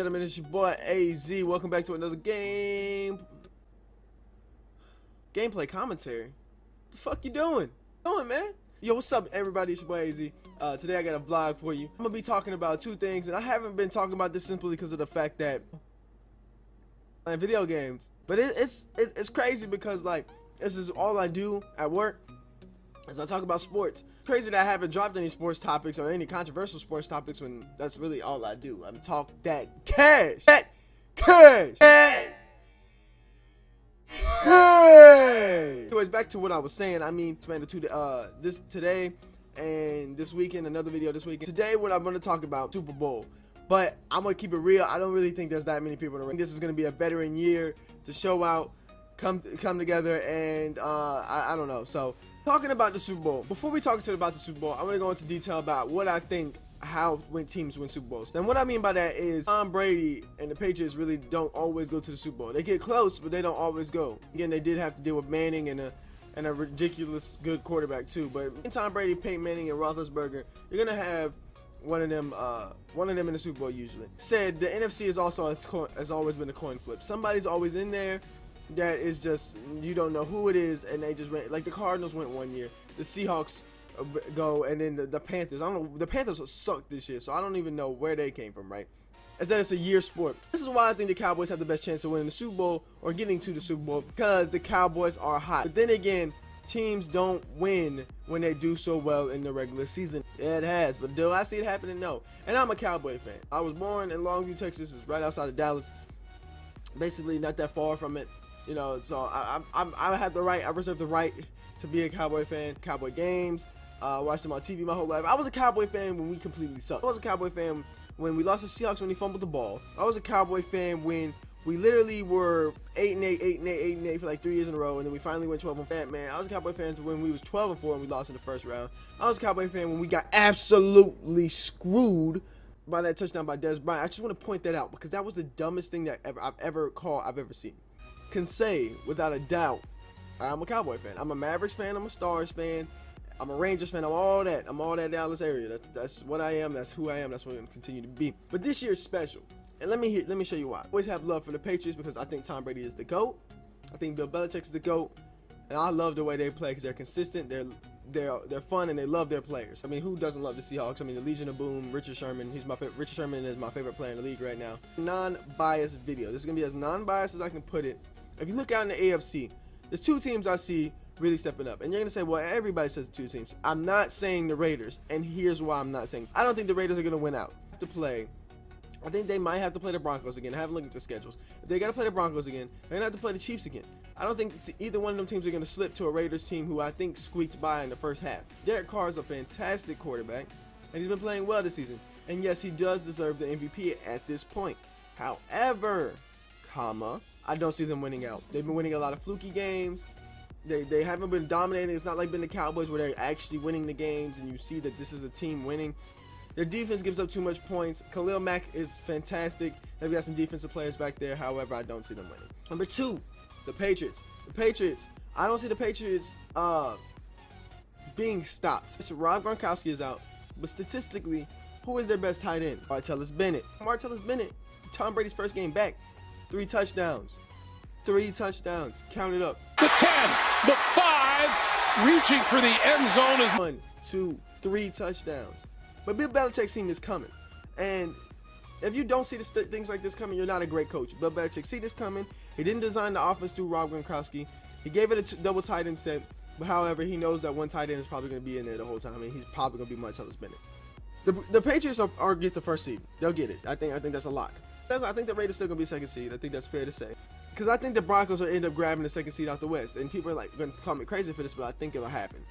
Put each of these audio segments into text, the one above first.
gentlemen, it's your boy AZ. Welcome back to another gameplay commentary. The fuck you doing? Man? Yo, what's up, everybody? It's your boy AZ. Today I got a vlog for you. I'm gonna be talking about two things, and I haven't been talking about this simply because of the fact that I'm video games. But it's crazy because like this is all I do at work. As I talk about sports. It's crazy that I haven't dropped any sports topics or any controversial sports topics when that's really all I do. I'm talk that cash. Cash. Anyways, back to what I was saying. I mean, this today and this weekend, another video this weekend. Today, what I'm going to talk about, Super Bowl. But I'm going to keep it real. I don't really think there's that many people in the ring. This is going to be a veteran year to show out, come together, and I don't know. So, talking about the Super Bowl. Before we talk about the Super Bowl, I'm going to go into detail about what I think when teams win Super Bowls. And what I mean by that is Tom Brady and the Patriots really don't always go to the Super Bowl. They get close, but they don't always go. Again, they did have to deal with Manning and a ridiculous good quarterback too. But in Tom Brady, Peyton Manning, and Roethlisberger, you're gonna have one of them in the Super Bowl usually. Said the NFC is also has always been a coin flip. Somebody's always in there that is just, you don't know who it is, and they just went, like the Cardinals went one year, the Seahawks go, and then the Panthers. I don't know, the Panthers sucked this year, so I don't even know where they came from, right? As that it's a year sport. This is why I think the Cowboys have the best chance of winning the Super Bowl or getting to the Super Bowl, because the Cowboys are hot. But then again, teams don't win when they do so well in the regular season. Yeah, it has, but do I see it happening? No. And I'm a Cowboy fan. I was born in Longview, Texas. It's right outside of Dallas. Basically not that far from it. You know, so I had the right, I reserved the right to be a Cowboy fan. Cowboy games, watched them on TV my whole life. I was a Cowboy fan when we completely sucked. I was a Cowboy fan when we lost the Seahawks when he fumbled the ball. I was a Cowboy fan when we literally were 8-8 for like 3 years in a row, and then we finally went 12-4. Man, I was a Cowboy fan when we was 12-4 and we lost in the first round. I was a Cowboy fan when we got absolutely screwed by that touchdown by Dez Bryant. I just want to point that out because that was the dumbest thing that I've ever seen. Can say without a doubt I'm a Cowboy fan. I'm a Mavericks fan. I'm a Stars fan. I'm a Rangers fan. I'm all that. I'm all that Dallas area. That's what I am. That's who I am. That's what I'm going to continue to be. But this year is special, and let me show you why. I always have love for the Patriots because I think Tom Brady is the GOAT. I think Bill Belichick is the GOAT, and I love the way they play because they're consistent. They're fun, and they love their players. I mean, who doesn't love the Seahawks? I mean, the Legion of Boom, Richard Sherman. Richard Sherman is my favorite player in the league right now. Non-biased video. This is gonna be as non-biased as I can put it. If you look out in the AFC, there's two teams I see really stepping up. And you're going to say, well, everybody says two teams. I'm not saying the Raiders, and here's why I'm not saying. I don't think the Raiders are going to win out. I think they might have to play the Broncos again. I haven't looked at the schedules. If they got to play the Broncos again, they're going to have to play the Chiefs again. I don't think either one of them teams are going to slip to a Raiders team who I think squeaked by in the first half. Derek Carr is a fantastic quarterback, and he's been playing well this season. And yes, he does deserve the MVP at this point. However, I don't see them winning out. They've been winning a lot of fluky games. They haven't been dominating. It's not like been the Cowboys where they're actually winning the games and you see that this is a team winning. Their defense gives up too much points. Khalil Mack is fantastic. They've got some defensive players back there. However, I don't see them winning. Number two, the Patriots. I don't see the Patriots being stopped. So Rob Gronkowski is out, but statistically, who is their best tight end? Martellus Bennett. Tom Brady's first game back. 3 touchdowns. Count it up. The 10, the 5, reaching for the end zone is 1, 2, 3 touchdowns. But Bill Belichick's seen this coming. And if you don't see things like this coming, you're not a great coach. Bill Belichick see this coming. He didn't design the offense through Rob Gronkowski. He gave it a double tight end set. But however, he knows that one tight end is probably going to be in there the whole time. I mean, he's probably going to be Martellus Bennett. The Patriots are get the first seed. They'll get it. I think that's a lock. I think the Raiders still going to be second seed. I think that's fair to say. Because I think the Broncos will end up grabbing the second seed out the West. And people are like going to call me crazy for this, but I think it'll happen.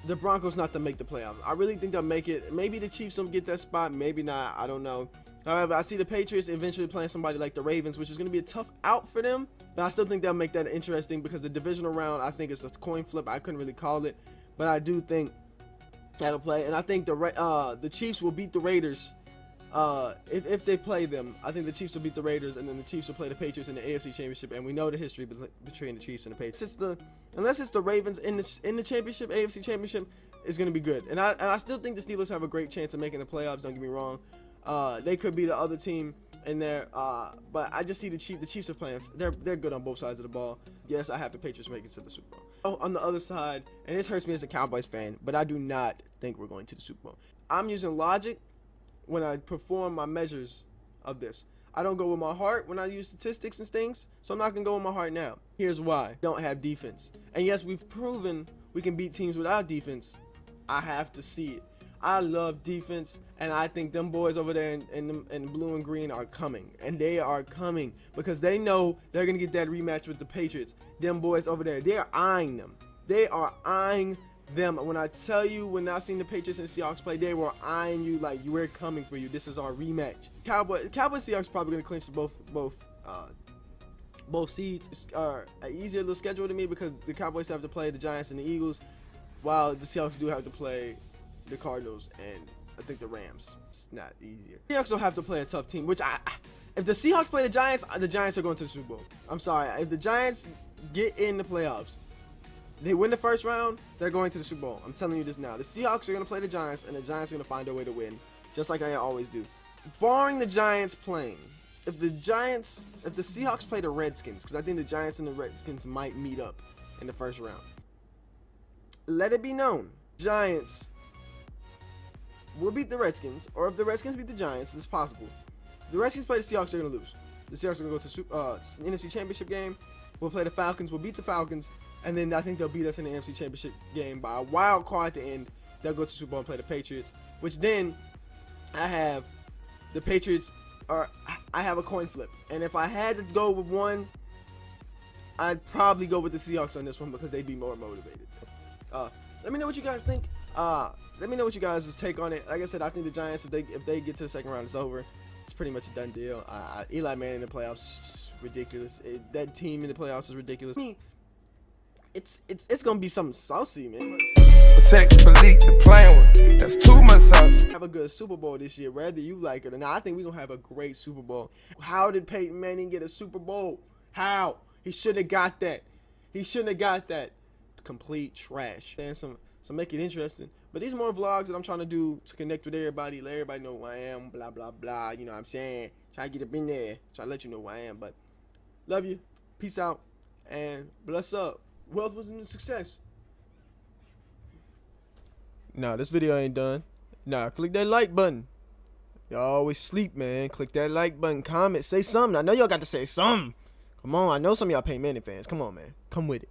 The Broncos not to make the playoffs. I really think they'll make it. Maybe the Chiefs will get that spot. Maybe not. I don't know. However, I see the Patriots eventually playing somebody like the Ravens, which is going to be a tough out for them. But I still think they'll make that interesting because the divisional round, I think it's a coin flip. I couldn't really call it. But I do think that'll play. And I think the Chiefs will beat the Raiders. If they play them, I think the Chiefs will beat the Raiders, and then the Chiefs will play the Patriots in the AFC Championship. And we know the history between the Chiefs and the Patriots. Unless it's the Ravens in the championship, AFC Championship, is going to be good. And I still think the Steelers have a great chance of making the playoffs. Don't get me wrong. They could be the other team in there, but I just see the Chiefs are playing. They're good on both sides of the ball. Yes, I have the Patriots make it to the Super Bowl. On the other side, and this hurts me as a Cowboys fan, but I do not think we're going to the Super Bowl. I'm using logic when I perform my measures of this. I don't go with my heart when I use statistics and things, so I'm not going to go with my heart now. Here's why. Don't have defense. And yes, we've proven we can beat teams without defense. I have to see it. I love defense, and I think them boys over there in blue and green are coming. And they are coming because they know they're going to get that rematch with the Patriots. Them boys over there, they are eyeing them. They are eyeing them. When I tell you, when I seen the Patriots and Seahawks play, they were eyeing you like, we're coming for you. This is our rematch. Cowboys Seahawks probably going to clinch both seeds. Are an easier little schedule to me because the Cowboys have to play the Giants and the Eagles, while the Seahawks do have to play the Cardinals and I think the Rams. It's not easier. The Seahawks will have to play a tough team, which if the Seahawks play the Giants are going to the Super Bowl. I'm sorry. If the Giants get in the playoffs, they win the first round, they're going to the Super Bowl. I'm telling you this now. The Seahawks are going to play the Giants, and the Giants are going to find a way to win, just like I always do. Barring the Giants playing, if the Seahawks play the Redskins, because I think the Giants and the Redskins might meet up in the first round, let it be known, Giants will beat the Redskins, or if the Redskins beat the Giants, it's possible. If the Redskins play the Seahawks, they're going to lose. The Seahawks are going to go to NFC Championship game. We'll play the Falcons. We'll beat the Falcons, and then I think they'll beat us in the NFC Championship game by a wild card at the end. They'll go to Super Bowl and play the Patriots, which then I have the Patriots, or I have a coin flip. And if I had to go with one, I'd probably go with the Seahawks on this one because they'd be more motivated. Let me know what you guys think. Let me know what you guys' take on it. Like I said, I think the Giants, if they get to the second round, it's over. It's pretty much a done deal. Eli Manning in the playoffs is ridiculous. That team in the playoffs is ridiculous. I mean, it's gonna be something saucy, man. Protect Philippe the playing with. That's too much sauce. Have a good Super Bowl this year, whether you like it or not. I think we're gonna have a great Super Bowl. How did Peyton Manning get a Super Bowl? How? He shouldn't have got that. He shouldn't have got that. Complete trash. And some make it interesting. But these are more vlogs that I'm trying to do to connect with everybody, let everybody know who I am, blah, blah, blah. You know what I'm saying? Try to get up in there. Try to let you know who I am. But love you. Peace out. And bless up. Wealth was in success. Nah, this video ain't done. Nah, click that like button. Y'all always sleep, man. Click that like button. Comment. Say something. I know y'all got to say something. Come on. I know some of y'all Peyton Manning fans. Come on, man. Come with it.